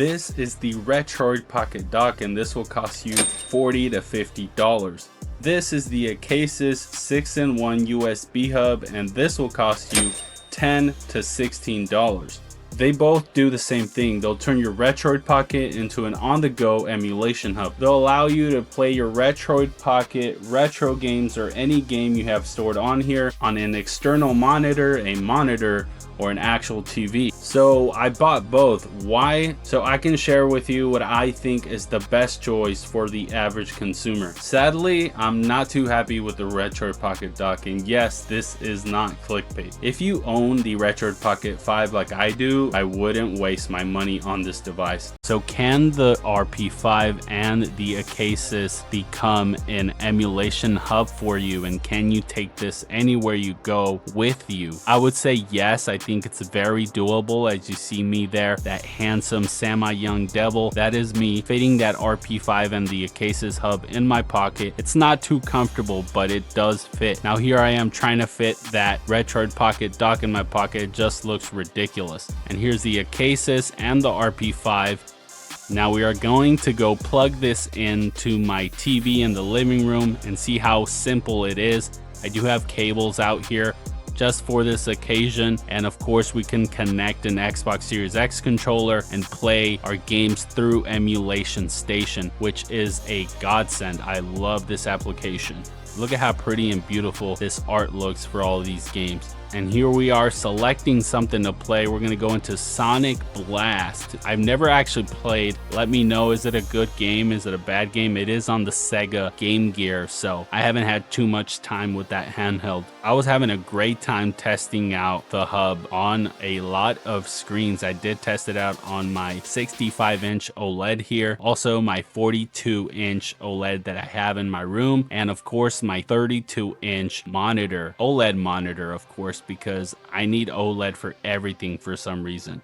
This is the Retroid Pocket Dock, and this will cost you $40 to $50. This is the Acasis 6-in-1 USB hub, and this will cost you $10 to $16. They both do the same thing. They'll turn your Retroid Pocket into an on-the-go emulation hub. They'll allow you to play your Retroid Pocket retro games or any game you have stored on here on an external monitor, a monitor, or an actual TV. So I bought both. Why? So I can share with you what I think is the best choice for the average consumer. Sadly, I'm not too happy with the Retroid Pocket Dock, and yes, this is not clickbait. If you own the Retroid Pocket 5 like I do, I wouldn't waste my money on this device. So can the RP5 and the Acasis become an emulation hub for you, and can you take this anywhere you go with you? I would say yes. I think it's very doable. As you see me there, that handsome semi-young devil, that is me fitting that RP5 and the Acasis hub in my pocket. It's not too comfortable, but it does fit. Now here I am trying to fit that Retroid Pocket Dock in my pocket. It just looks ridiculous. And here's the Acasis and the RP5. Now we are going to go plug this into my TV in the living room and see how simple it is. I do have cables out here just for this occasion, and of course we can connect an Xbox Series X controller and play our games through Emulation Station, which is a godsend. I love this application. Look at how pretty and beautiful this art looks for all of these games. And here we are selecting something to play. We're going to go into Sonic Blast. I've never actually played. Let me know, is it a good game? Is it a bad game? It is on the Sega Game Gear, so I haven't had too much time with that handheld. I was having a great time testing out the hub on a lot of screens. I did test it out on my 65-inch OLED here, also my 42-inch OLED that I have in my room, and of course my 32-inch monitor, OLED monitor, of course, because I need OLED for everything for some reason.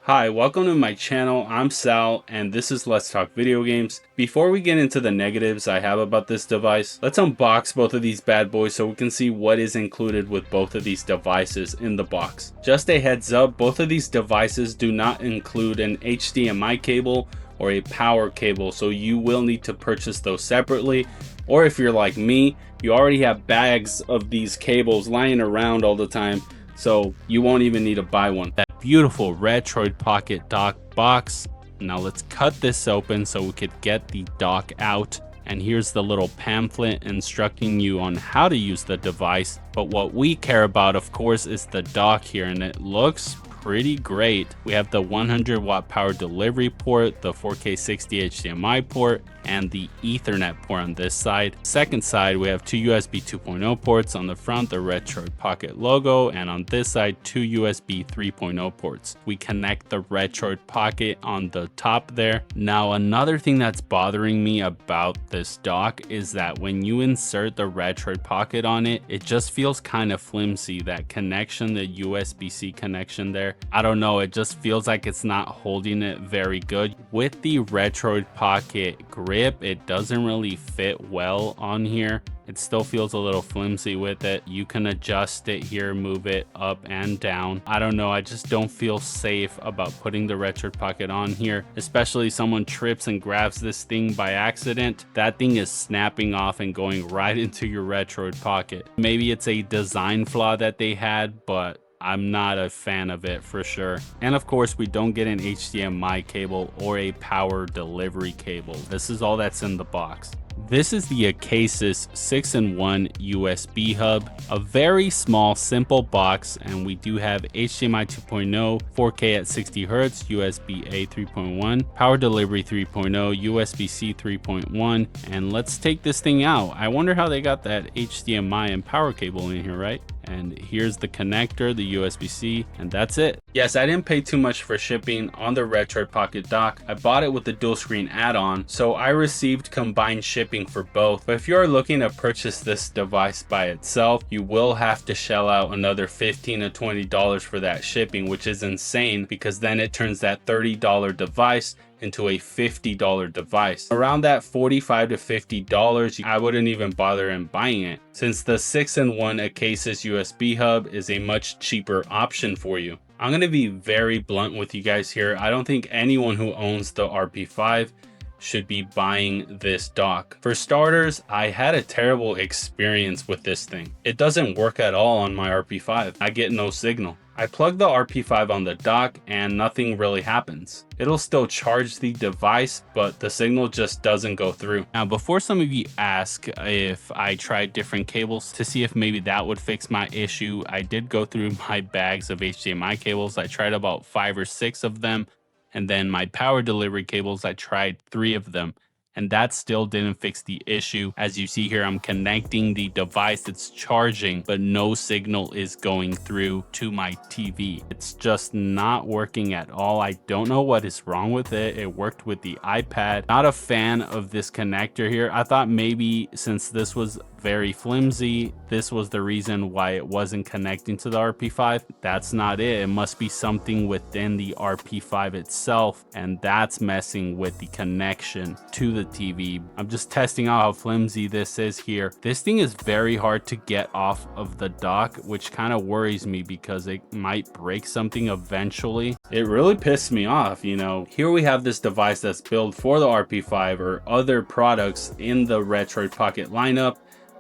Hi, welcome to my channel. I'm Sal, and this is Let's Talk Video Games. Before we get into the negatives I have about this device, let's unbox both of these bad boys so we can see what is included with both of these devices in the box. Just a heads up, both of these devices do not include an HDMI cable or a power cable, so you will need to purchase those separately. Or if you're like me, you already have bags of these cables lying around all the time, so you won't even need to buy one. That beautiful Retroid Pocket Dock box. Now let's cut this open so we could get the dock out. And here's the little pamphlet instructing you on how to use the device. But what we care about, of course, is the dock here, and it looks pretty great. We have the 100-watt power delivery port, the 4K 60 HDMI port, and the Ethernet port on this side. Second side, we have two USB 2.0 ports. On the front, the Retroid Pocket logo, and on this side, two USB 3.0 ports. We connect the Retroid Pocket on the top there. Now, another thing that's bothering me about this dock is that when you insert the Retroid Pocket on it, it just feels kind of flimsy. That connection, the USB-C connection there, I don't know, it just feels like it's not holding it very good. With the Retroid Pocket grip, it doesn't really fit well on here. It still feels a little flimsy with it. You can adjust it here, move it up and down. I don't know, I just don't feel safe about putting the Retroid Pocket on here, especially someone trips and grabs this thing by accident. That thing is snapping off and going right into your Retroid Pocket. Maybe it's a design flaw that they had, but I'm not a fan of it for sure. And of course, we don't get an HDMI cable or a power delivery cable. This is all that's in the box. This is the Acasis 6-in-1 USB hub, a very small, simple box, and we do have HDMI 2.0, 4K at 60 Hz, USB-A 3.1, power delivery 3.0, USB-C 3.1, and let's take this thing out. I wonder how they got that HDMI and power cable in here, right? And here's the connector, the USB-C, and that's it. Yes, I didn't pay too much for shipping on the Retroid Pocket Dock. I bought it with the dual screen add-on, so I received combined shipping for both. But if you're looking to purchase this device by itself, you will have to shell out another $15 to $20 for that shipping, which is insane because then it turns that $30 device into a $50 device. Around that $45 to $50, I wouldn't even bother in buying it, since the 6-in-1 Acasis USB hub is a much cheaper option for you. I'm going to be very blunt with you guys here. I don't think anyone who owns the RP5 should be buying this dock. For starters, I had a terrible experience with this thing. It doesn't work at all on my RP5. I get no signal. I plug the RP5 on the dock and nothing really happens. It'll still charge the device, but the signal just doesn't go through. Now, before some of you ask if I tried different cables to see if maybe that would fix my issue, I did go through my bags of HDMI cables. I tried about 5 or 6 of them. And then my power delivery cables, I tried 3 of them. And that still didn't fix the issue. As you see here, I'm connecting the device that's charging, but no signal is going through to my TV. It's just not working at all. I don't know what is wrong with it. It worked with the iPad. Not a fan of this connector here. I thought maybe since this was very flimsy, this was the reason why it wasn't connecting to the RP5. That's not it. It must be something within the RP5 itself, and that's messing with the connection to the TV. I'm just testing out how flimsy this is here. This thing is very hard to get off of the dock, which kind of worries me because it might break something eventually. It really pissed me off, you know. Here we have this device that's built for the RP5 or other products in the Retroid Pocket lineup,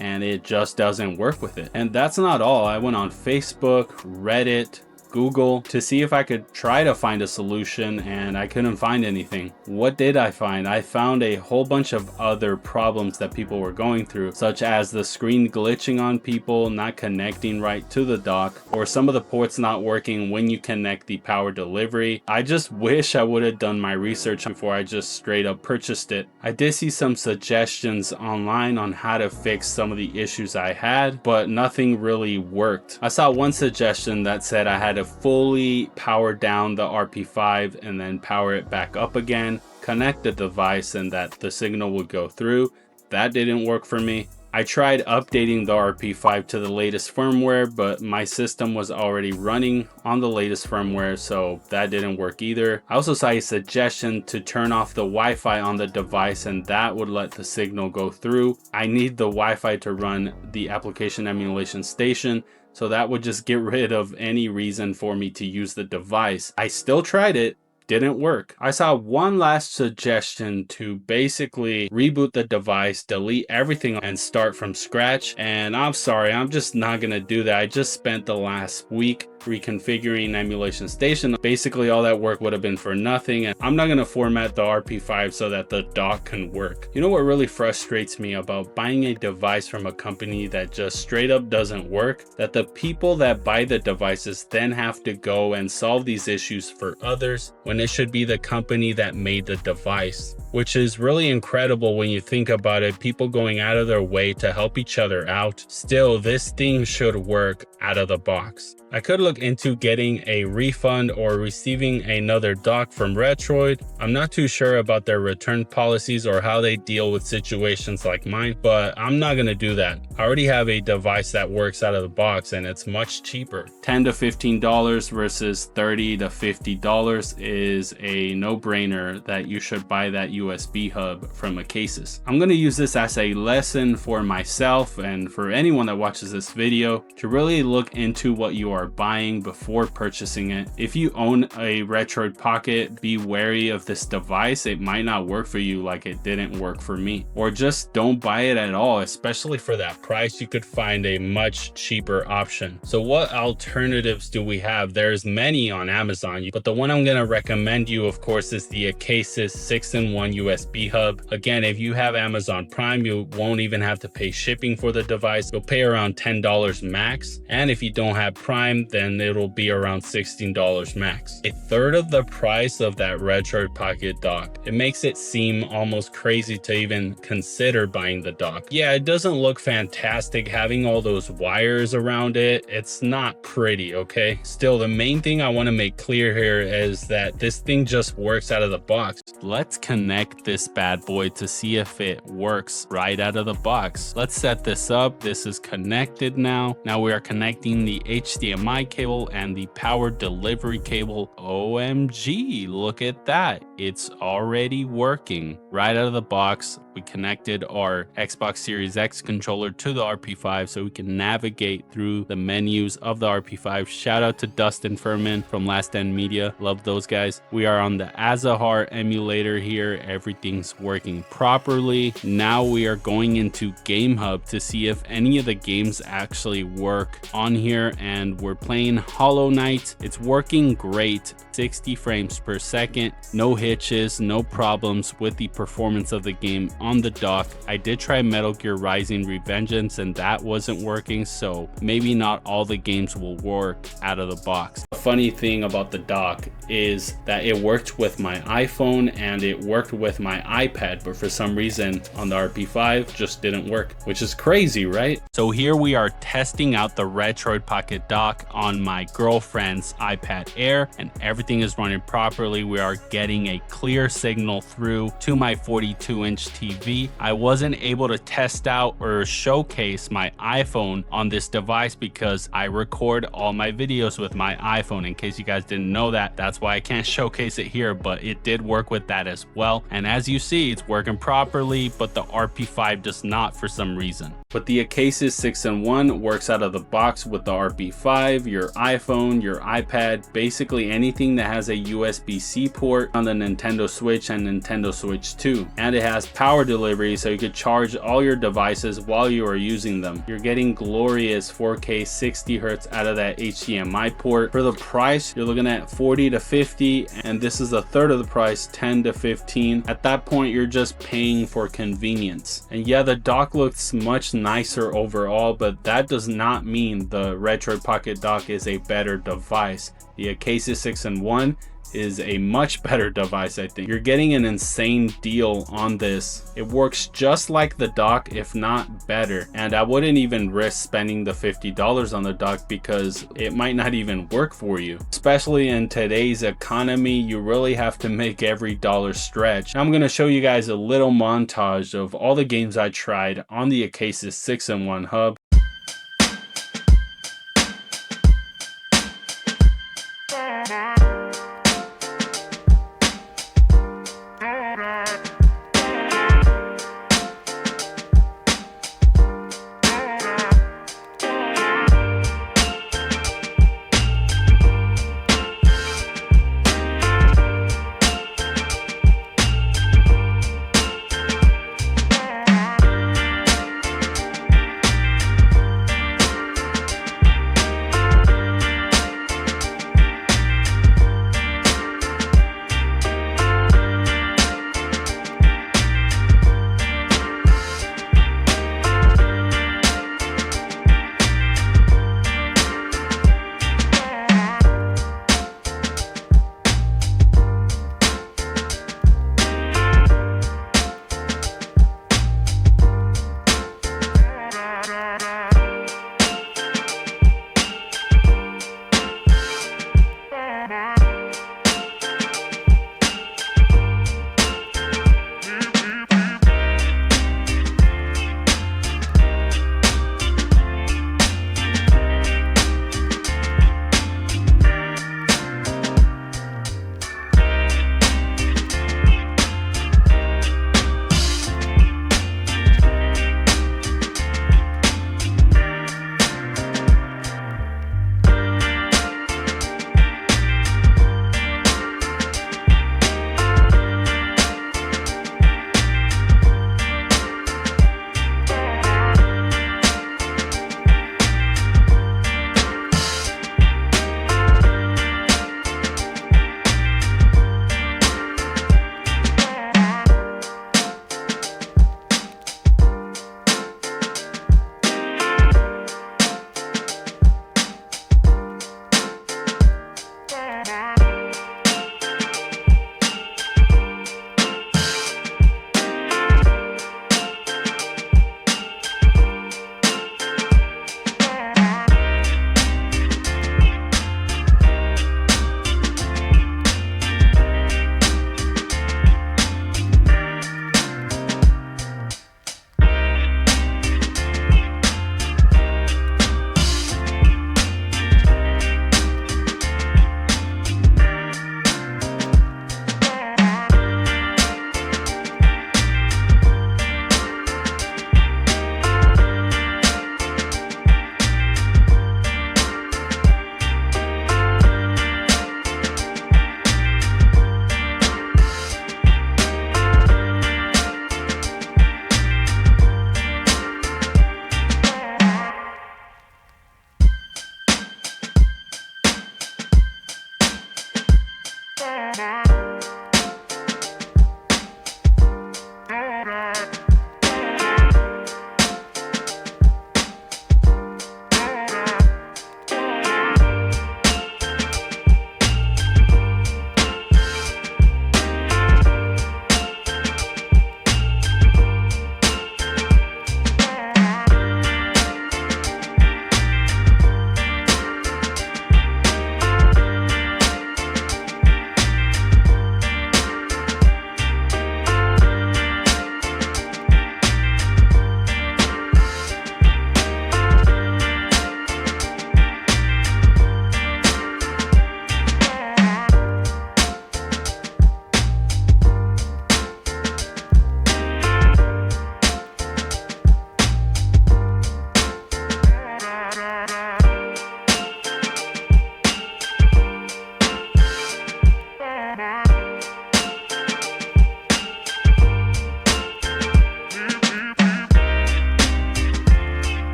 and it just doesn't work with it. And that's not all. I went on Facebook, Reddit, Google to see if I could try to find a solution, and I couldn't find anything. What did I find? I found a whole bunch of other problems that people were going through, such as the screen glitching on people, not connecting right to the dock, or some of the ports not working when you connect the power delivery. I just wish I would have done my research before I just straight up purchased it. I did see some suggestions online on how to fix some of the issues I had, but nothing really worked. I saw one suggestion that said I had to fully power down the RP5 and then power it back up again, connect the device, and that the signal would go through. That didn't work for me. I tried updating the RP5 to the latest firmware, but my system was already running on the latest firmware, so that didn't work either. I also saw a suggestion to turn off the Wi-Fi on the device, and that would let the signal go through. I need the Wi-Fi to run the application emulation station, so that would just get rid of any reason for me to use the device. I still tried it. Didn't work. I saw one last suggestion to basically reboot the device, delete everything, and start from scratch. And I'm sorry, I'm just not gonna do that. I just spent the last week reconfiguring emulation station. Basically all that work would have been for nothing, and I'm not going to format the RP5 so that the dock can work. You know what really frustrates me about buying a device from a company that just straight up doesn't work? That the people that buy the devices then have to go and solve these issues for others when it should be the company that made the device, which is really incredible when you think about it. People going out of their way to help each other out. Still, this thing should work out of the box. I could look into getting a refund or receiving another dock from Retroid. I'm not too sure about their return policies or how they deal with situations like mine, but I'm not gonna do that. I already have a device that works out of the box and it's much cheaper. $10 to $15 versus $30 to $50 is a no-brainer that you should buy that USB hub from Acasis. I'm gonna use this as a lesson for myself and for anyone that watches this video to really look into what you are buying before purchasing it. If you own a Retroid Pocket, be wary of this device. It might not work for you like it didn't work for me. Or just don't buy it at all, especially for that price. You could find a much cheaper option. So what alternatives do we have? There's many on Amazon, but the one I'm going to recommend you, of course, is the Acasis 6-in-1 USB hub. Again, if you have Amazon Prime, you won't even have to pay shipping for the device. You'll pay around $10 max. And if you don't have Prime, then it'll be around $16 max. A third of the price of that Retroid Pocket Dock. It makes it seem almost crazy to even consider buying the dock. Yeah, it doesn't look fantastic having all those wires around it. It's not pretty, okay? Still, the main thing I want to make clear here is that this thing just works out of the box. Let's connect this bad boy to see if it works right out of the box. Let's set this up. This is connected now. Now we are connecting the HDMI cable and the power delivery cable. OMG, look at that. it's already working right out of the box. We connected our Xbox Series X controller to the RP5 so we can navigate through the menus of the RP5. Shout out to Dustin Furman from Last End Media. Love those guys. We are on the Azahar emulator here. Everything's working properly. Now we are going into Game Hub to see if any of the games actually work on here, and we're playing Hollow Knight. It's working great, 60 frames per second, no hitches, no problems with the performance of the game on the dock. I did try Metal Gear Rising Revengeance and that wasn't working, so maybe not all the games will work out of the box. The funny thing about the dock is that it worked with my iPhone and it worked with my iPad, but for some reason on the RP5 just didn't work, which is crazy, right? So here we are testing out the Retroid Pocket Dock on my girlfriend's iPad Air, and everything is running properly. We are getting a clear signal through to my 42-inch TV. I wasn't able to test out or showcase my iPhone on this device because I record all my videos with my iPhone. In case you guys didn't know that, that's why I can't showcase it here, but it did work with that as well. And as you see, it's working properly, but the RP5 does not for some reason. But the Acasis 6-in-1 works out of the box with the RP5, your iPhone, your iPad, basically anything that has a USB-C port on the Nintendo Switch and Nintendo Switch 2. And it has power delivery, so you could charge all your devices while you are using them. You're getting glorious 4K 60 Hz out of that HDMI port. For the price, you're looking at 40 to 50, and this is a third of the price, 10 to 15. At that point, you're just paying for convenience. And yeah, the dock looks much nicer overall, but that does not mean the Retroid Pocket Dock is a better device. The Acasis 6-in-1 is a much better device. I think you're getting an insane deal on this. It works just like the dock, if not better, and I wouldn't even risk spending the $50 on the dock because it might not even work for you. Especially in today's economy, you really have to make every dollar stretch. I'm going to show you guys a little montage of all the games I tried on the Acasis 6-in-1 hub.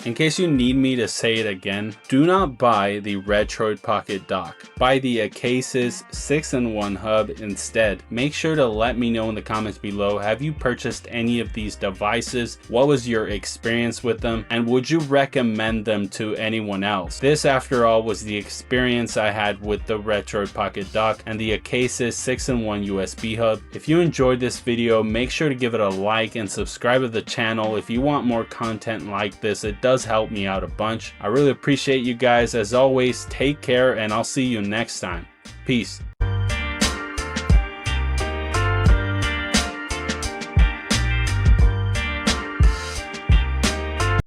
In case you need me to say it again, do not buy the Retroid Pocket Dock. Buy the Acasis 6-in-1 hub instead. Make sure to let me know in the comments below, have you purchased any of these devices? What was your experience with them? And would you recommend them to anyone else? This, after all, was the experience I had with the Retroid Pocket Dock and the Acasis 6-in-1 USB hub. If you enjoyed this video, make sure to give it a like and subscribe to the channel if you want more content like this. It does help me out a bunch. I really appreciate you guys. As always, take care, and I'll see you next time. Peace.